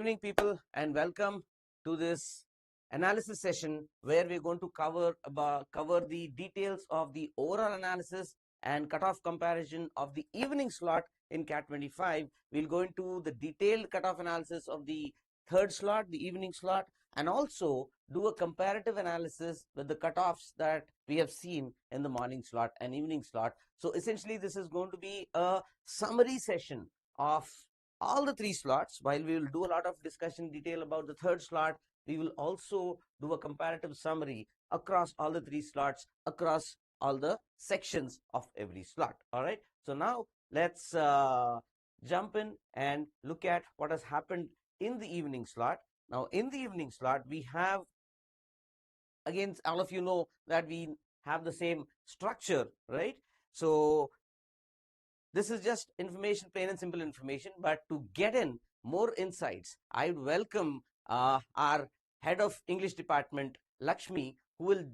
Evening, people, and welcome to this analysis session where we're going to cover the details of the overall analysis and cutoff comparison of the evening slot in CAT 25. We'll go into the detailed cutoff analysis of the third slot, the evening slot, and also do a comparative analysis with the cutoffs that we have seen in the morning slot and evening slot. So essentially, this is going to be a summary session of all the three slots. While we will do a lot of discussion detail about the third slot, we will also do a comparative summary across all the three slots, across all the sections of every slot. All right. So now let's jump in and look at what has happened in the evening slot. Now, in the evening slot, we have, again, all of you know that we have the same structure, right? So this is just information, plain and simple information. But to get in more insights, I would welcome our head of English department, Lakshmi, who will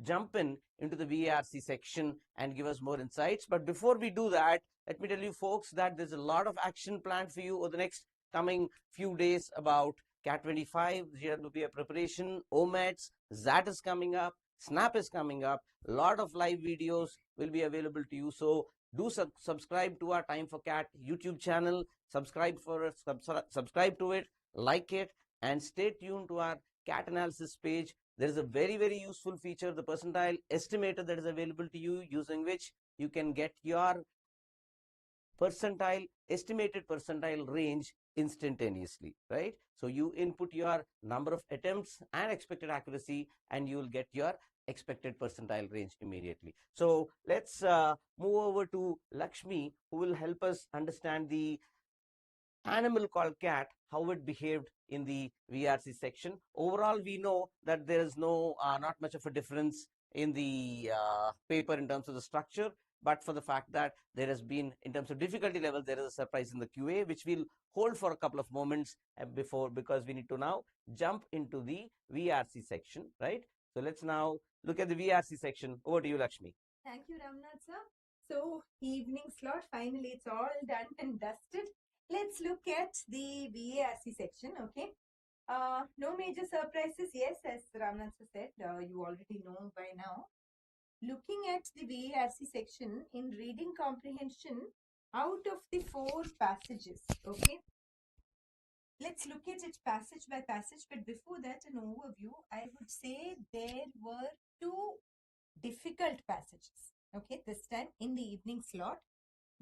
jump into the VARC section and give us more insights. But before we do that, let me tell you folks that there's a lot of action planned for you over the next coming few days about CAT 25. There will be a preparation, OMETs, ZAT is coming up, SNAP is coming up, a lot of live videos will be available to you. So do subscribe to our Time for CAT YouTube channel, subscribe to it, like it, and stay tuned to our CAT analysis page. There is a very, very useful feature, the percentile estimator, that is available to you, using which you can get your estimated percentile range instantaneously, right? So you input your number of attempts and expected accuracy, and you will get your expected percentile range immediately. So let's move over to Lakshmi, who will help us understand the animal called cat, how it behaved in the VARC section. Overall, we know that there is not much of a difference in the paper in terms of the structure, but for the fact that there has been, in terms of difficulty level, there is a surprise in the QA, which we'll hold for a couple of moments before, because we need to now jump into the VARC section, right? So let's now look at the VARC section. Over to you, Lakshmi. Thank you, Ramnath sir. So evening slot, finally it's all done and dusted. Let's look at the VARC section, okay? No major surprises, yes, as Ramnath sir said, you already know by now. Looking at the VARC section in reading comprehension, out of the 4 passages, okay? Let's look at it passage by passage, but before that, an overview. I would say there were 2 difficult passages, okay, this time in the evening slot.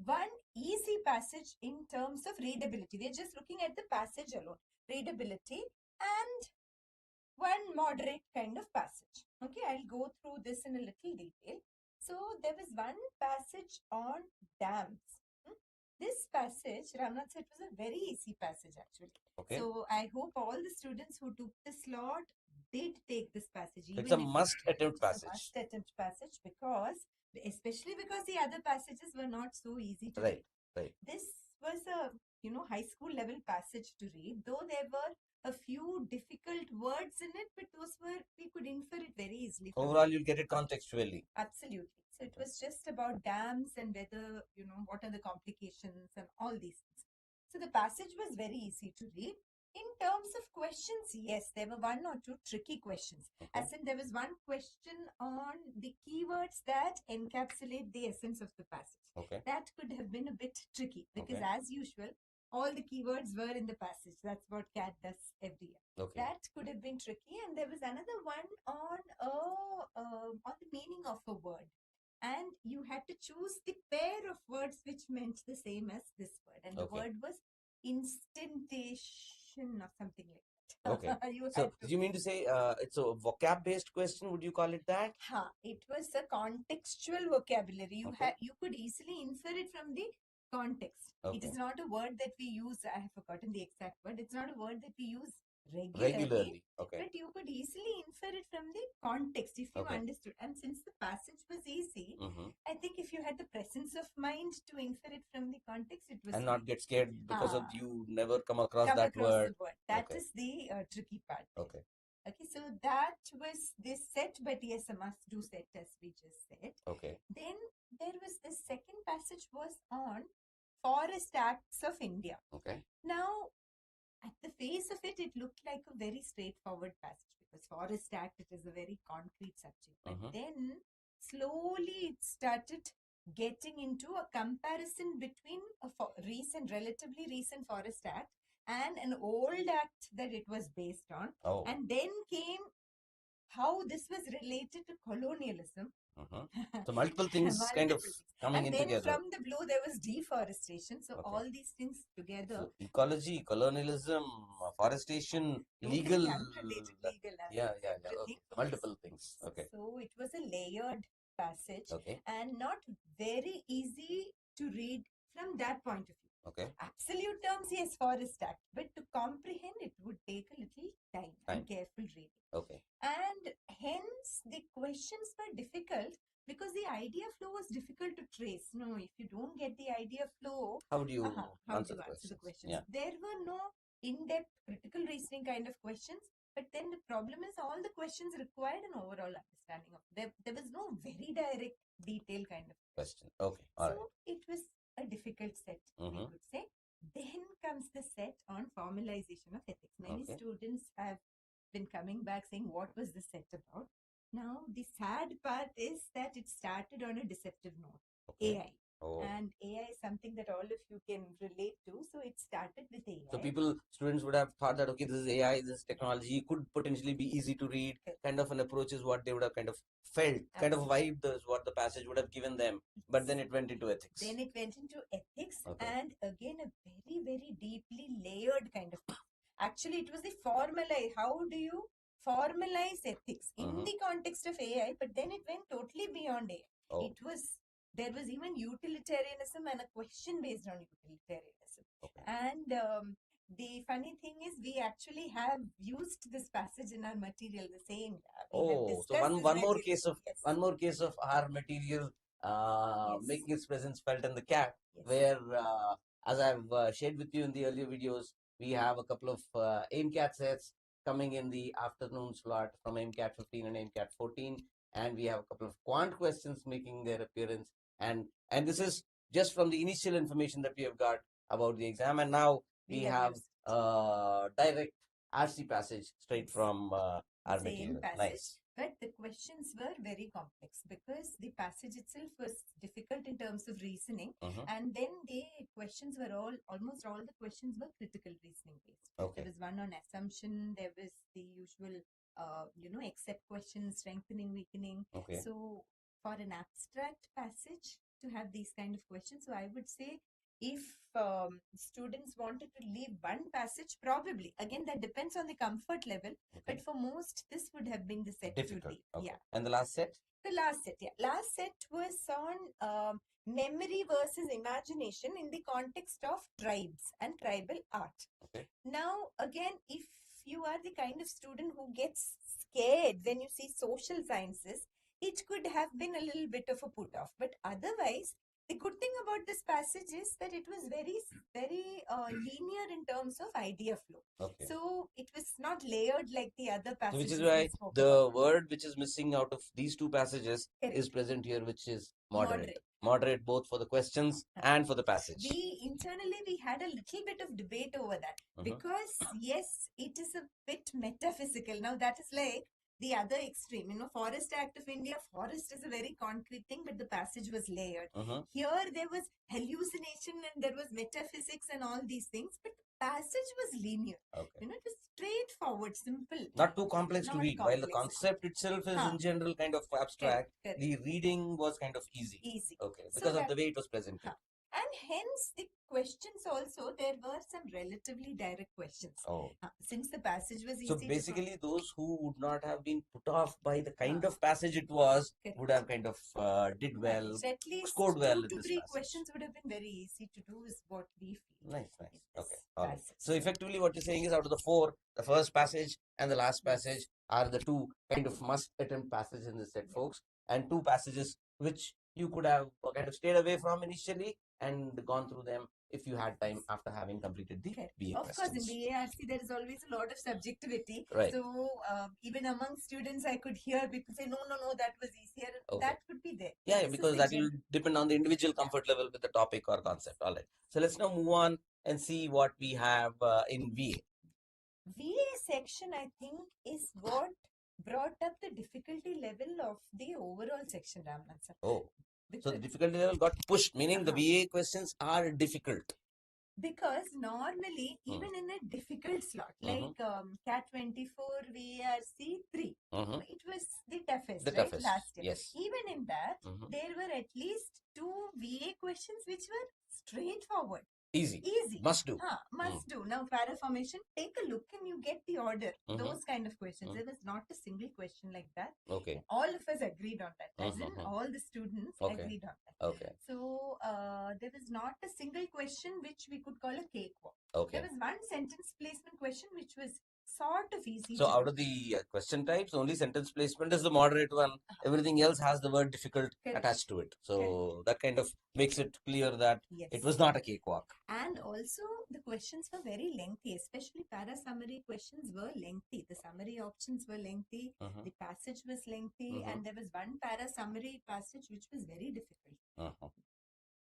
One easy passage in terms of readability. We're just looking at the passage alone, readability, and one moderate kind of passage. Okay, I'll go through this in a little detail. So there was one passage on dams. This passage, Ramnath said, was a very easy passage actually. Okay. So I hope all the students who took the slot did take this passage. It's a must attempt passage. Must attempt passage, especially because the other passages were not so easy to read. Right. This was a high school level passage to read, though there were a few difficult words in it, but we could infer it very easily. Overall, you'll get it contextually. Absolutely. So it was just about dams and whether, what are the complications and all these things. So the passage was very easy to read. In terms of questions, yes, there were 1 or 2 tricky questions. Okay. As in, there was one question on the keywords that encapsulate the essence of the passage. Okay. That could have been a bit tricky because, as usual, all the keywords were in the passage. That's what CAT does every year. Okay. That could have been tricky. And there was another one on the meaning of a word. And you had to choose the pair of words which meant the same as this word. And the word was instantation or something like that. Okay. So you mean to say it's a vocab based question? Would you call it that? It was a contextual vocabulary. You could easily infer it from the context. Okay. It is not a word that we use. I have forgotten the exact word. It's not a word that we use regularly. Okay. But you could easily infer it from the context if you understood. And since the passage was easy, I think if you had the presence of mind to infer it from the context, it was and not get scared because of you never come across that word. That is the tricky part. Okay. Okay, so that was this set, but yes, a must-do set, as we just said. Okay. Then there was the second passage was on Forest Acts of India. Okay. Now, at the face of it, it looked like a very straightforward passage because Forest Act, it is a very concrete subject. But then slowly it started getting into a comparison between a relatively recent Forest Act and an old act that it was based on. And then came how this was related to colonialism. So multiple things kind of coming in together. And then from the blue, there was deforestation. So all these things together. So ecology, colonialism, forestation, legal. Yeah. Okay. Multiple things. Okay. So it was a layered passage and not very easy to read from that point of view. Okay. Absolute terms, yes, Forest Act, but to comprehend it would take a little time and careful reading. Okay. And hence the questions were difficult because the idea flow was difficult to trace. No, if you don't get the idea flow, how do you answer the questions? Yeah. There were no in-depth critical reasoning kind of questions. But then the problem is all the questions required an overall understanding of there was no very direct detailed kind of question. Okay. All so it was a difficult set, we could say. Then comes the set on formalization of ethics. Many students have been coming back saying, what was the set about? Now, the sad part is that it started on a deceptive note, AI. And AI is something that all of you can relate to. So it started with AI. So students would have thought that, okay, this is AI, this technology could potentially be easy to read. Kind of an approach is what they would have kind of felt, kind of vibe is what the passage would have given them. But then it went into ethics. Then it went into ethics and again a very, very deeply layered kind of thing. Actually, it was the formalize. How do you formalize ethics in the context of AI? But then it went totally beyond AI. There was even utilitarianism and a question based on utilitarianism. And the funny thing is, we actually have used this passage in our material, the same. So one more case of our material making its presence felt in the CAT, where as I've shared with you in the earlier videos, we have a couple of aimcat sets coming in the afternoon slot from aimcat 15 and aimcat 14, and we have a couple of quant questions making their appearance, and this is just from the initial information that we have got about the exam, and now we have direct RC passage straight from our material. Nice. But the questions were very complex because the passage itself was difficult in terms of reasoning, and then the questions were almost all the questions were critical reasoning based. There was one on assumption, there was the usual except questions, strengthening, weakening. So for an abstract passage to have these kind of questions, so I would say if students wanted to leave one passage, probably, again, that depends on the comfort level, but for most, this would have been the set difficult. To read. And the last set? The last set, Last set was on memory versus imagination in the context of tribes and tribal art. Now, again, if you are the kind of student who gets scared when you see social sciences, it could have been a little bit of a put off. But otherwise, the good thing about this passage is that it was very, very linear in terms of idea flow. So it was not layered like the other passages. So which is why the word which is missing out of these two passages is present here, which is moderate. Moderate both for the questions and for the passage. Internally we had a little bit of debate over that because yes, it is a bit metaphysical. Now that is like the other extreme, Forest Act of India, forest is a very concrete thing, but the passage was layered. Here there was hallucination and there was metaphysics and all these things, but the passage was linear. It was straightforward, simple. Not too complex to read. While the concept itself is in general kind of abstract, the reading was kind of easy. Because of the way it was presented. And hence the questions also, there were some relatively direct questions. Since the passage was easy. So basically those who would not have been put off by the kind of passage it was, would have kind of did well, at least scored well. 2 to 3 questions would have been very easy to do is what we feel. Nice. Alright. So effectively what you're saying is out of the 4, the first passage and the last passage are the 2 kind of must attempt passages in this set, folks. And 2 passages which you could have kind of stayed away from initially and gone through them if you had time after having completed the BA questions. Of course, in VARC, there is always a lot of subjectivity. So, even among students, I could hear people say, no, that was easier. That could be there. Yeah, because that will depend on the individual comfort level with the topic or concept. All right. So, let's now move on and see what we have in VA. section, I think, is what brought up the difficulty level of the overall section, Ramnath sir. Oh, so the Because, difficulty level got pushed, meaning the VA questions are difficult. because normally, even in a difficult slot, like CAT 24 VARC 3, it was the toughest, The right? toughest, Last year. yes. Even in that, there were at least 2 VA questions which were straightforward. Easy. Easy. Must do. Must do. Now, para formation, take a look and you get the order. Those kind of questions. There was not a single question like that. Okay. All of us agreed on that. As in, all the students agreed on that. Okay. So, there was not a single question which we could call a cakewalk. Okay. There was one sentence placement question which was sort of easy. So out of the question types, only sentence placement is the moderate one. Everything else has the word difficult attached to it. So that kind of makes it clear that it was not a cakewalk. And also the questions were very lengthy, especially para summary questions were lengthy. The summary options were lengthy. The passage was lengthy, and there was one para summary passage which was very difficult.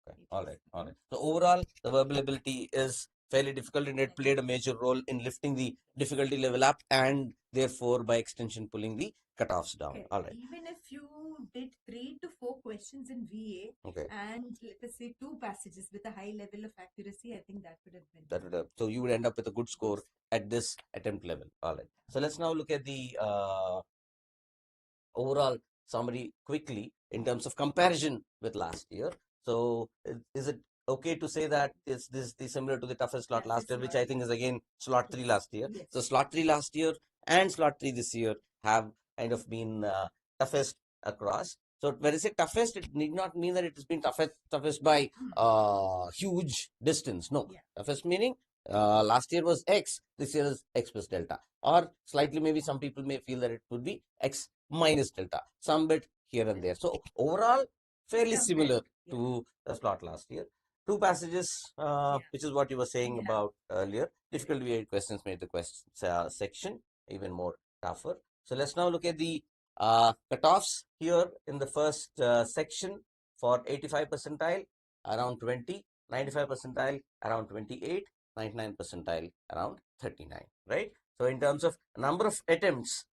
Okay. All right. So overall, the verbal ability is fairly difficult, and it played a major role in lifting the difficulty level up, and therefore, by extension, pulling the cutoffs down. Okay. All right. Even if you did 3 to 4 questions in VA, and let us say 2 passages with a high level of accuracy, I think that would have been. So you would end up with a good score at this attempt level. All right. So let's now look at the overall summary quickly in terms of comparison with last year. So is it okay to say that is this similar to the toughest slot last year, which I think is again slot 3 last year? So slot 3 last year and slot 3 this year have kind of been toughest across. So when I say toughest, it need not mean that it has been toughest by huge distance. No, toughest meaning last year was X, this year is X plus delta. Or slightly, maybe some people may feel that it would be X minus delta, some bit here and there. So overall, fairly similar to the slot last year. 2 passages, which is what you were saying about earlier. Difficult VA questions made the question section even more tougher. So let's now look at the cutoffs here in the first section for 85 percentile around 20, 95 percentile around 28, 99 percentile around 39, right? So in terms of number of attempts,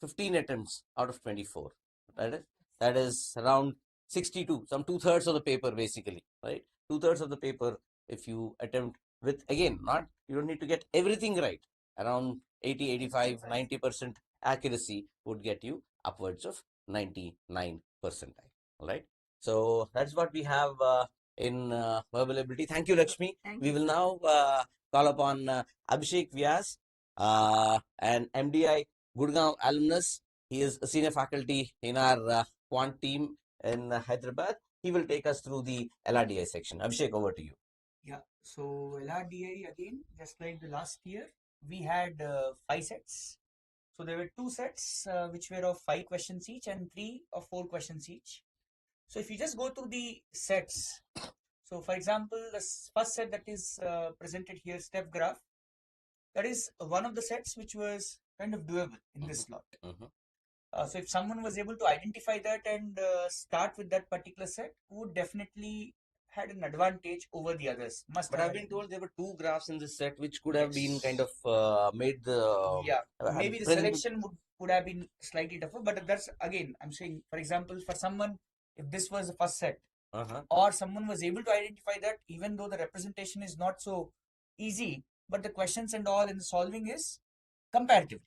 15 attempts out of 24. That is around 62, some 2/3 of the paper basically, right? 2/3 of the paper if you attempt with, again, not, you don't need to get everything right. Around 80, 85, 90% accuracy would get you upwards of 99 percentile, all right? So that's what we have in verbal ability. Thank you, Lakshmi. We will now call upon Abhishek Vyas, an MDI Gurgaon alumnus. He is a senior faculty in our Quant team in Hyderabad. He will take us through the LRDI section. Abhishek, over to you. Yeah, so LRDI again, just like the last year, we had 5 sets. So there were 2 sets which were of 5 questions each and 3 of 4 questions each. So if you just go through the sets, so for example, the first set that is presented here, step graph, that is one of the sets which was kind of doable in this slot. So if someone was able to identify that and start with that particular set, would definitely had an advantage over the others. But I've been told there were 2 graphs in this set which could have been kind of made the maybe the selection would have been slightly tougher. But that's again, I'm saying, for example, for someone, if this was the first set, or someone was able to identify that, even though the representation is not so easy, but the questions and all in the solving is comparative.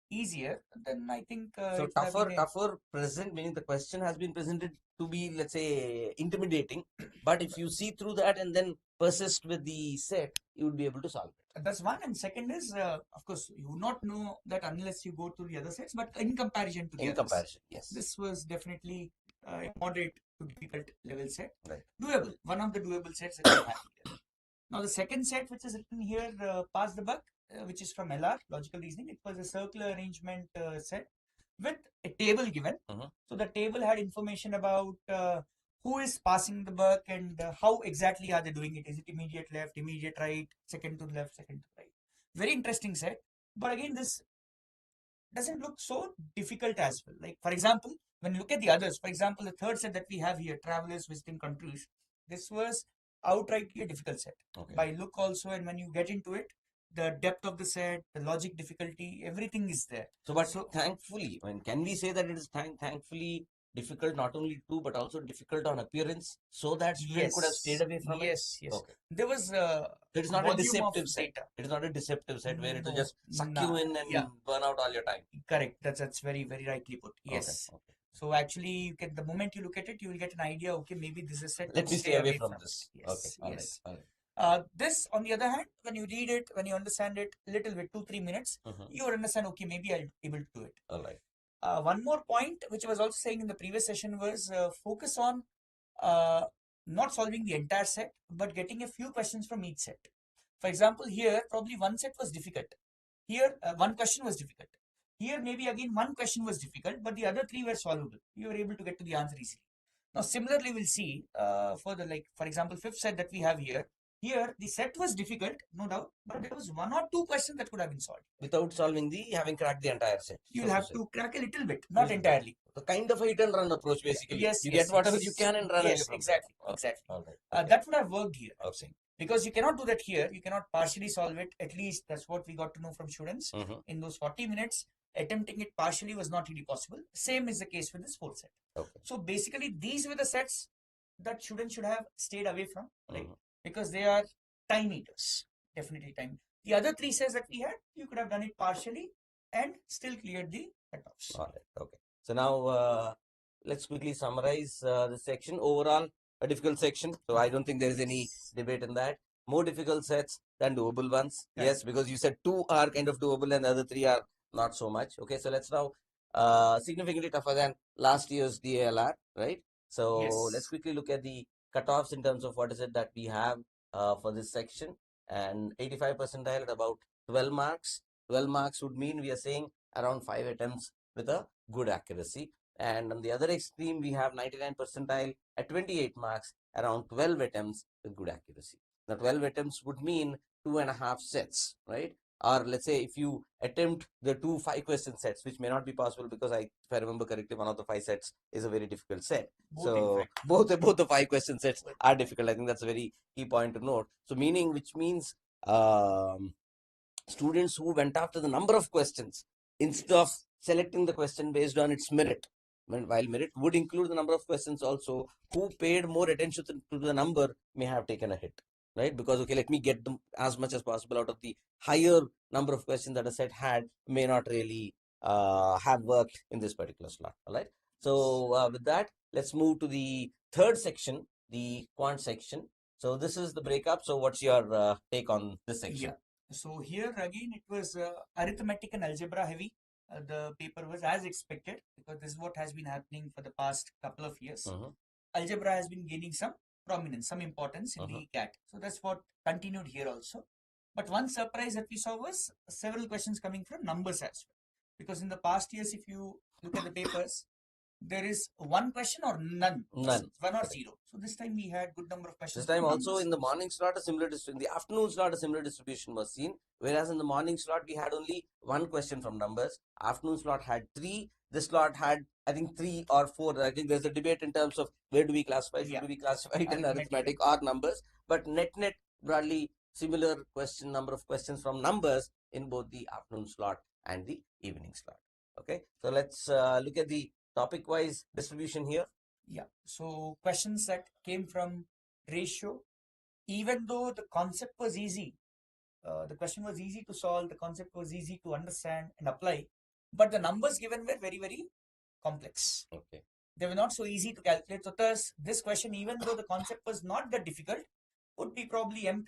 Easier, then I think so tougher present, meaning the question has been presented to be, let's say, intimidating, but if you see through that and then persist with the set, you would be able to solve it. That's one. And second is, of course, you would not know that unless you go through the other sets, but in comparison to the others, yes, this was definitely a moderate to difficult level set. Right. Doable, one of the doable sets that we have here. Now the second set which is written here, pass the buck, which is from LR, logical reasoning. It was a circular arrangement set with a table given. So the table had information about who is passing the buck and how exactly are they doing it. Is it immediate left, immediate right, second to the left, second to the right. Very interesting set. But again, this doesn't look so difficult as well. Like, for example, when you look at the others, for example, the third set that we have here, travelers visiting countries, this was outrightly a difficult set. By look also, and when you get into it, the depth of the set, the logic difficulty, everything is there. So, but thankfully, can we say that it is thankfully difficult not only to do but also difficult on appearance, so that student could have stayed away from it? Yes. Okay. There was It is not a volume deceptive of set. data. It is not a deceptive set where it will No, just suck you in and burn out all your time. Correct. That's very, very rightly put. Yes. Okay. So actually, you can, the moment you look at it, you will get an idea. Okay, maybe this is a set. Let me stay away from this. Yes. Okay. Yes. All right. This, on the other hand, when you read it, when you understand it, little bit, 2-3 minutes, you will understand. Okay, maybe I'll be able to do it. All right. One more point, which I was also saying in the previous session, was focus on not solving the entire set, but getting a few questions from each set. For example, here probably one set was difficult. Here one question was difficult. Here maybe again one question was difficult, but the other three were solvable. You were able to get to the answer easily. Now similarly, we'll see for the, like, for example, fifth set that we have here. Here the set was difficult, no doubt, but there was 1 or 2 questions that could have been solved without solving having cracked the entire set. You will have to crack a little bit, not entirely. The kind of a hit and run approach, basically. Yes, you get whatever you can and run away from exactly. it. Exactly. All right. That would have worked here. Because you cannot do that here. You cannot partially solve it. At least that's what we got to know from students. In those 40 minutes, attempting it partially was not really possible. Same is the case with this fourth set. So basically, these were the sets that students should have stayed away from, right? Because they are time eaters. Definitely time. The other 3 sets that we had, you could have done it partially and still cleared the cutoffs. All right. Okay. So now let's quickly summarize the section. Overall, a difficult section. So I don't think there is any debate in that. More difficult sets than doable ones. Yes, because you said 2 are kind of doable and the other 3 are not so much. Okay. So let's now significantly tougher than last year's DILR, right? So let's quickly look at the cutoffs in terms of what is it that we have for this section. And 85 percentile at about 12 marks. 12 marks would mean we are saying around 5 attempts with a good accuracy. And on the other extreme, we have 99 percentile at 28 marks, around 12 attempts with good accuracy. Now, 12 attempts would mean 2.5 sets, right? Or let's say if you attempt the 2 5-question sets, which may not be possible because if I remember correctly, one of the 5 sets is a very difficult set. Both the 5-question sets are difficult. I think that's a very key point to note. So which means students who went after the number of questions instead of selecting the question based on its merit, while merit would include the number of questions also, who paid more attention to the number may have taken a hit, right? Because, okay, let me get them as much as possible out of the higher number of questions that a set had may not really have worked in this particular slot, all right? So with that, let's move to the third section, the quant section. So this is the breakup. So what's your take on this section? So here again, it was arithmetic and algebra heavy. The paper was as expected because this is what has been happening for the past couple of years. Algebra has been gaining some prominence, some importance in the CAT. So that's what continued here also. But one surprise that we saw was several questions coming from numbers as well. Because in the past years, if you look at the papers, there is one question or none. 1 or 0. So this time we had good number of questions. This time also in the morning slot, a similar distribution. In the afternoon slot, a similar distribution was seen. Whereas in the morning slot, we had only 1 question from numbers. Afternoon slot had 3. This slot had, I think, 3 or 4. I think there's a debate in terms of where do we classify, should we classify it in arithmetic or numbers. But net broadly similar number of questions from numbers in both the afternoon slot and the evening slot. Okay. So let's look at the topic-wise distribution here. So questions that came from ratio, even though the concept was easy, the question was easy to solve, the concept was easy to understand and apply, but the numbers given were very, very complex. They were not so easy to calculate. So thus, this question, even though the concept was not that difficult, would be probably M+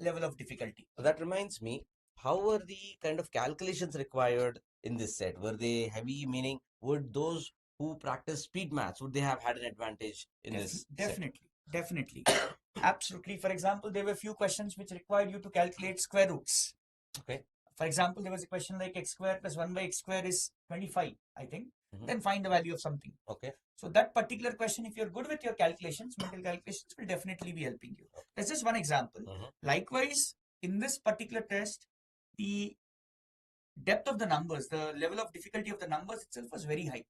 level of difficulty. So that reminds me, how were the kind of calculations required in this set? Were they heavy, meaning would those who practice speed maths, would they have had an advantage in this? Definitely. Absolutely. For example, there were few questions which required you to calculate square roots. For example, there was a question like x square plus 1 by x square is 25, I think. Then find the value of something. So that particular question, if you're good with your calculations, mental calculations will definitely be helping you. That's just one example. Likewise, in this particular test, the depth of the numbers, the level of difficulty of the numbers itself was very high.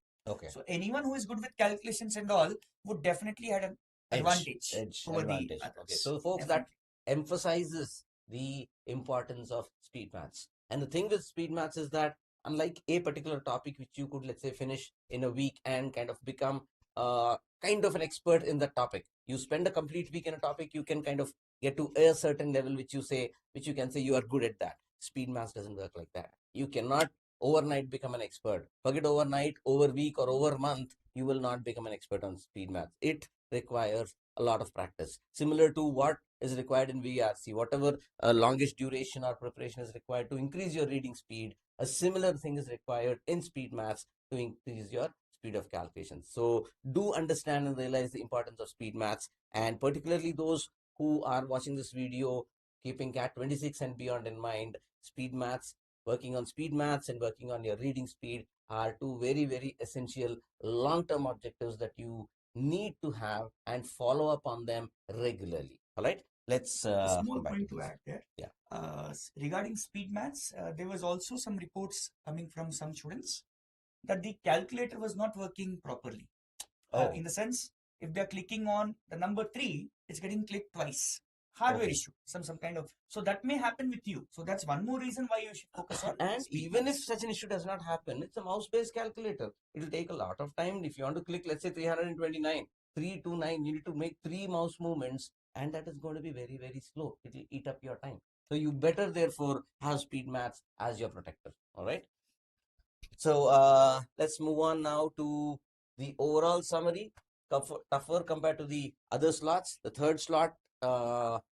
So anyone who is good with calculations and all would definitely have an advantage over the others. So folks, that emphasizes the importance of speed maths. And the thing with speed maths is that unlike a particular topic which you could, let's say, finish in a week and kind of become kind of an expert in that topic, you spend a complete week in a topic, you can kind of get to a certain level which you can say you are good at that. Speed maths doesn't work like that. You cannot overnight become an expert. Forget overnight, over week or over month, you will not become an expert on speed maths. It requires a lot of practice, similar to what is required in VARC. Whatever longest duration or preparation is required to increase your reading speed, a similar thing is required in speed maths to increase your speed of calculation. So do understand and realize the importance of speed maths, and particularly those who are watching this video keeping CAT 26 and beyond in mind. Speed maths, working on speed maths and working on your reading speed are two very, very essential long-term objectives that you need to have and follow up on them regularly. All right, let's A small go back point to to this. add there. Yeah. Regarding speed maths, there was also some reports coming from some students that the calculator was not working properly. Oh, In the sense, if they are clicking on the number 3, it's getting clicked twice. Hardware okay. issue, some kind of. So that may happen with you. So that's one more reason why you should focus on And speed even if maths. such an issue does not happen, it's a mouse-based calculator. It will take a lot of time. If you want to click, let's say 329, 329, you need to make 3 mouse movements, and that is going to be very, very slow. It will eat up your time. So you better therefore have speed maths as your protector. All right. So let's move on now to the overall summary. Tougher compared to the other slots. The third slot,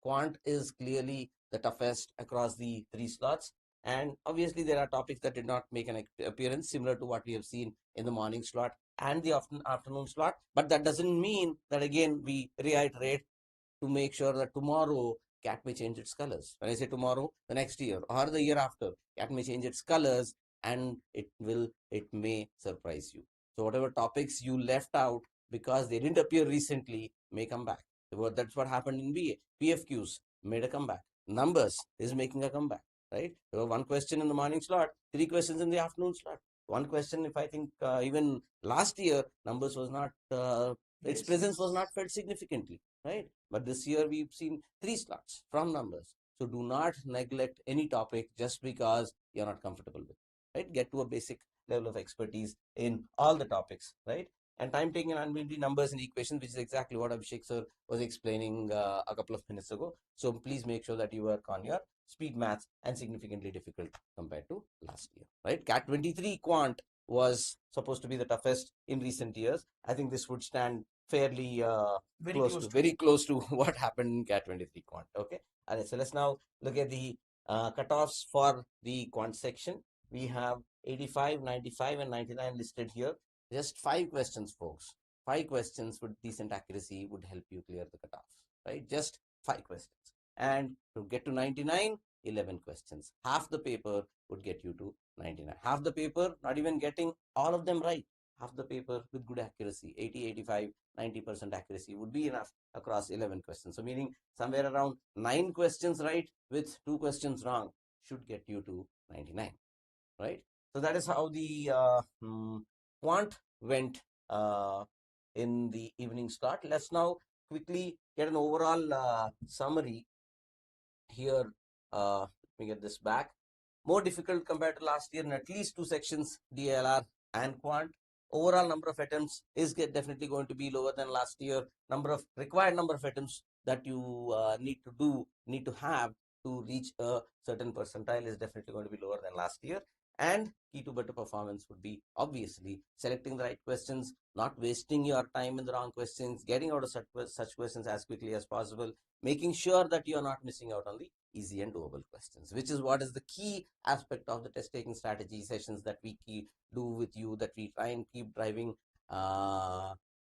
Quant, is clearly the toughest across the 3 slots. And obviously, there are topics that did not make an appearance, similar to what we have seen in the morning slot and the afternoon slot. But that doesn't mean that, again, we reiterate to make sure that tomorrow cat may change its colors. When I say tomorrow, the next year or the year after, cat may change its colors, and it may surprise you. So whatever topics you left out because they didn't appear recently may come back. That's what happened in BA. PFQs made a comeback. Numbers is making a comeback, right? There were 1 question in the morning slot, 3 questions in the afternoon slot. 1 question, if I think even last year, numbers was not, its presence was not felt significantly, right? But this year we've seen 3 slots from numbers. So do not neglect any topic just because you're not comfortable with it, right? Get to a basic level of expertise in all the topics, right? And time taking and unwieldy numbers and equations, which is exactly what Abhishek sir was explaining a couple of minutes ago. So please make sure that you work on your speed maths and significantly difficult compared to last year, right? CAT 23 Quant was supposed to be the toughest in recent years. I think this would stand fairly very close to what happened in CAT 23 Quant. Okay. All right. So let's now look at the cutoffs for the Quant section. We have 85, 95, and 99 listed here. Just 5 questions, folks. 5 questions with decent accuracy would help you clear the cutoffs, right? Just 5 questions. And to get to 99, 11 questions. Half the paper would get you to 99. Half the paper, not even getting all of them right. Half the paper with good accuracy, 80, 85, 90% accuracy would be enough across 11 questions. So meaning somewhere around 9 questions right with 2 questions wrong should get you to 99, right? So that is how the Quant went in the evening slot. Let's now quickly get an overall summary here. Let me get this back. More difficult compared to last year in at least 2 sections, DILR and Quant. Overall number of attempts is definitely going to be lower than last year. Required number of attempts that you need to have to reach a certain percentile is definitely going to be lower than last year. And key to better performance would be obviously selecting the right questions, not wasting your time in the wrong questions, getting out of such questions as quickly as possible, making sure that you are not missing out on the easy and doable questions, which is what is the key aspect of the test taking strategy sessions that we do with you, that we try and keep driving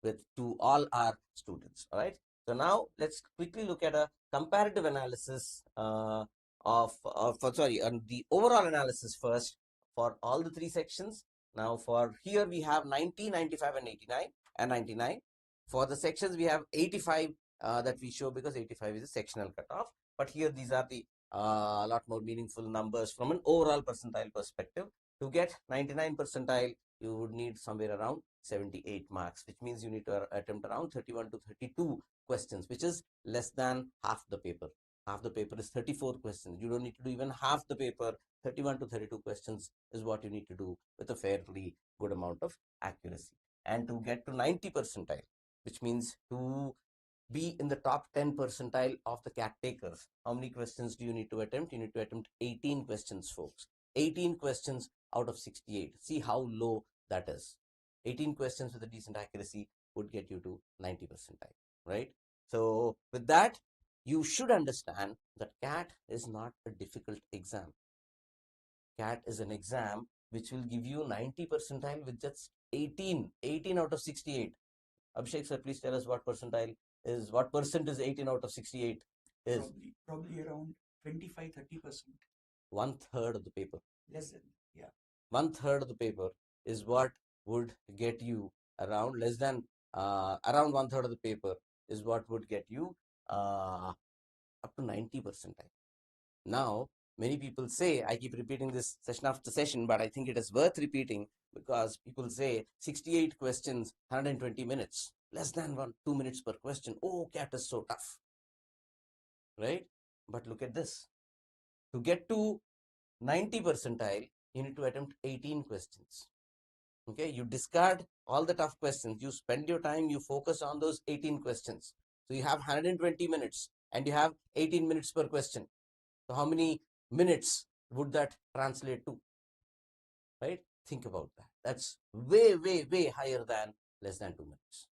with to all our students. All right. So now let's quickly look at a comparative analysis on the overall analysis first for all the 3 sections. Now for here we have 90, 95, and 89 and 99. For the sections we have 85 that we show because 85 is a sectional cutoff. But here these are the a lot more meaningful numbers from an overall percentile perspective. To get 99 percentile, you would need somewhere around 78 marks, which means you need to attempt around 31 to 32 questions, which is less than half the paper. Half the paper is 34 questions. You don't need to do even half the paper. 31 to 32 questions is what you need to do with a fairly good amount of accuracy. And to get to 90 percentile, which means to be in the top 10 percentile of the CAT takers, how many questions do you need to attempt? You need to attempt 18 questions, folks. 18 questions out of 68. See how low that is. 18 questions with a decent accuracy would get you to 90 percentile, right? So with that, you should understand that CAT is not a difficult exam. CAT is an exam which will give you 90 percentile with just 18 out of 68. Abhishek sir, please tell us what percentile is, what percent is 18 out of 68 is? Probably around 25-30%. One third of the paper. Less than, yeah. One third of the paper is what would get you around less than, around one third of the paper is what would get you up to 90 percentile. Now, many people say, I keep repeating this session after session, but I think it is worth repeating because people say 68 questions, 120 minutes, less than 2 minutes per question. Oh, CAT is so tough, right? But look at this. To get to 90 percentile, you need to attempt 18 questions. Okay, you discard all the tough questions. You spend your time, you focus on those 18 questions. So you have 120 minutes and you have 18 minutes per question. So how many minutes would that translate to? Right? Think about that. That's way, way, way higher than less than 2 minutes.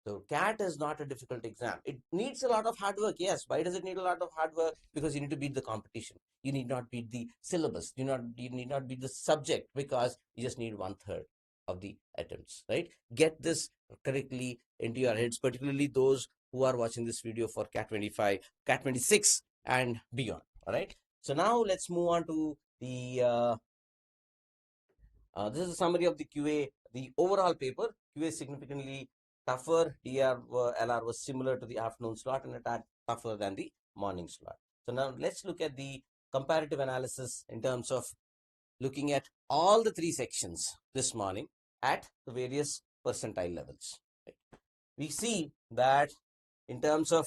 So CAT is not a difficult exam. It needs a lot of hard work. Yes. Why does it need a lot of hard work? Because you need to beat the competition. You need not beat the syllabus. You need not beat the subject because you just need one third of the attempts, right? Get this correctly into your heads, particularly those who are watching this video for CAT 25, CAT 26 and beyond. All right. So now let's move on to the this is a summary of the QA, the overall paper. QA is significantly tougher. DILR was similar to the afternoon slot and a tad tougher than the morning slot. So now let's look at the comparative analysis in terms of looking at all the 3 sections this morning at the various percentile levels. Right? We see that in terms of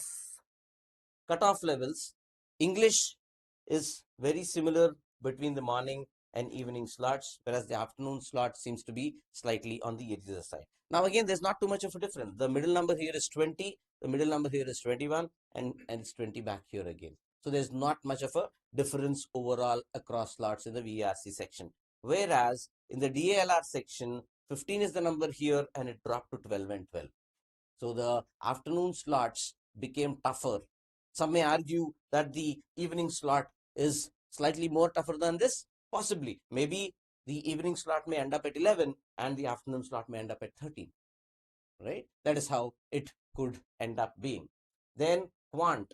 cutoff levels, English is very similar between the morning and evening slots, whereas the afternoon slot seems to be slightly on the easier side. Now, again, there's not too much of a difference. The middle number here is 20, the middle number here is 21, and it's 20 back here again. So there's not much of a difference overall across slots in the VARC section. Whereas in the DILR section, 15 is the number here and it dropped to 12 and 12. So the afternoon slots became tougher. Some may argue that the evening slot is slightly more tougher than this. Possibly. Maybe the evening slot may end up at 11 and the afternoon slot may end up at 13. Right? That is how it could end up being. Then Quant.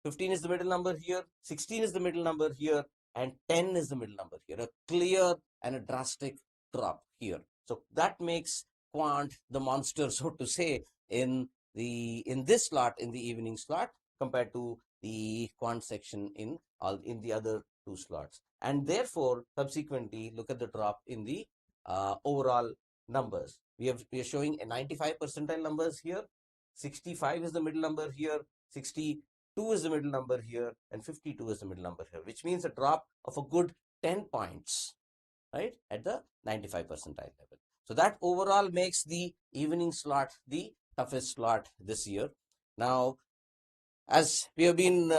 15 is the middle number here, 16 is the middle number here, and 10 is the middle number here. A clear and a drastic drop here. So that makes Quant the monster, so to say, in this slot, in the evening slot, compared to the Quant section in the other 2 slots. And therefore, subsequently, look at the drop in the overall numbers. We are showing a 95 percentile numbers here. 65 is the middle number here. 62 is the middle number here, and 52 is the middle number here, which means a drop of a good 10 points, right, at the 95 percentile level. So that overall makes the evening slot the toughest slot this year. Now, as we have been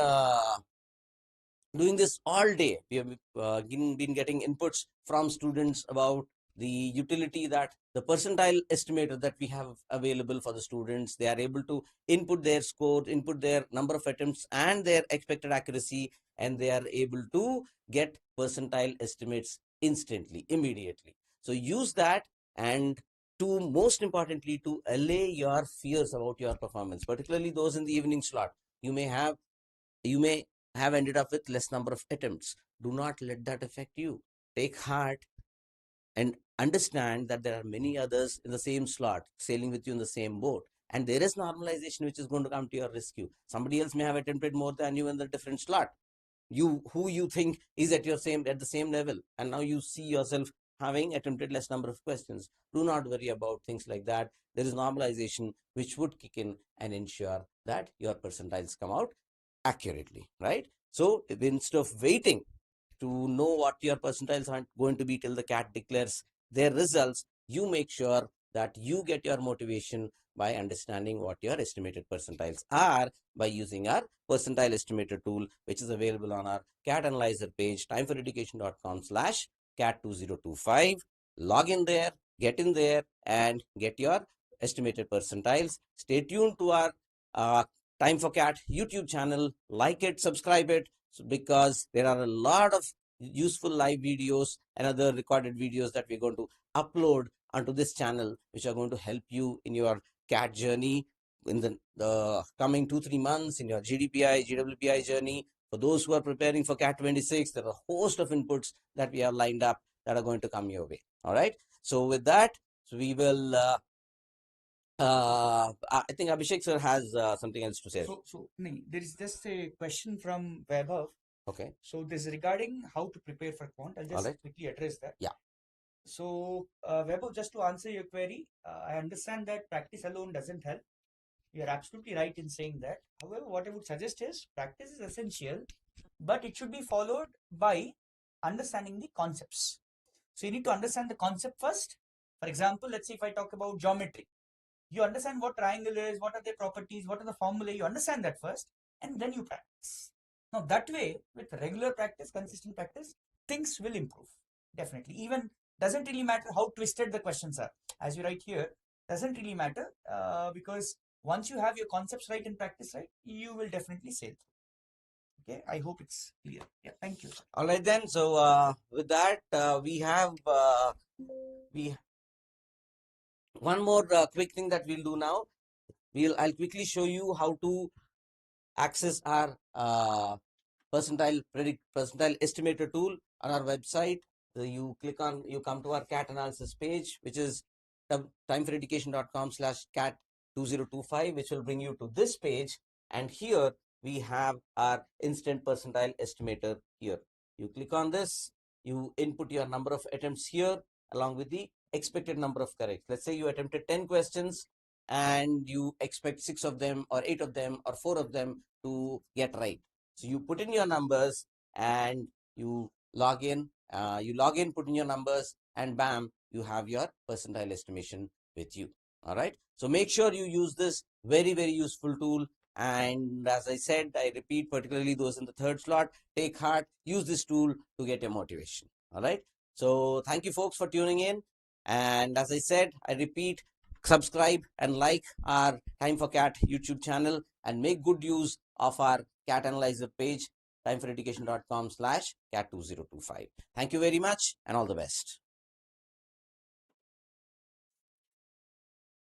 doing this all day, we have been getting inputs from students about the utility that the percentile estimator that we have available for the students. They are able to input their score, input their number of attempts and their expected accuracy, and they are able to get percentile estimates instantly, immediately. So use that, and to most importantly, to allay your fears about your performance, particularly those in the evening slot. You may have ended up with less number of attempts. Do not let that affect you. Take heart and understand that there are many others in the same slot sailing with you in the same boat, and there is normalization which is going to come to your rescue. Somebody else may have attempted more than you in the different slot, who you think is at the same level, and now you see yourself having attempted less number of questions. Do not worry about things like that. There is normalization which would kick in and ensure that your percentiles come out accurately, right? So instead of waiting to know what your percentiles are going to be till the CAT declares their results, you make sure that you get your motivation by understanding what your estimated percentiles are by using our percentile estimator tool, which is available on our CAT analyzer page, timeforeducation.com/CAT2025. Log in there, get in there, and get your estimated percentiles. Stay tuned to our Time for Cat YouTube channel. Like it, subscribe it, because there are a lot of useful live videos and other recorded videos that we're going to upload onto this channel, which are going to help you in your CAT journey in the coming 2-3 months, in your GDPI, GWPI journey. For those who are preparing for CAT 26, there are a host of inputs that we have lined up that are going to come your way. All right. So with that, we will. I think Abhishek sir has something else to say. So there is just a question from Vaibhav. Okay. So this is regarding how to prepare for Quant. I'll just quickly address that. Yeah. So Vaibhav, just to answer your query, I understand that practice alone doesn't help. You are absolutely right in saying that. However, what I would suggest is practice is essential, but it should be followed by understanding the concepts. So you need to understand the concept first. For example, let's say if I talk about geometry, you understand what triangle is, what are their properties, what are the formulae, you understand that first, and then you practice. Now that way, with regular practice, consistent practice, things will improve. Definitely. Even doesn't really matter how twisted the questions are. As you write here, doesn't really matter because once you have your concepts right and practice right, you will definitely sail through. Okay, I hope it's clear. Yeah, thank you. All right then. So with that, we have one more quick thing that we'll do now. I'll quickly show you how to access our percentile estimator tool on our website. You come to our CAT analysis page, which is timeforeducation.com/CAT2025, which will bring you to this page. And here we have our instant percentile estimator here. You click on this, you input your number of attempts here along with the expected number of corrects. Let's say you attempted 10 questions and you expect 6 of them or 8 of them or 4 of them to get right. So you put in your numbers and you log in, put in your numbers, and bam, you have your percentile estimation with you. All right. So make sure you use this very, very useful tool. And as I said, I repeat, particularly those in the third slot, take heart, use this tool to get your motivation. All right. So thank you folks for tuning in. And as I said, I repeat, subscribe and like our Time for Cat YouTube channel and make good use of our CAT analyzer page, timeforeducation.com/CAT2025. Thank you very much and all the best.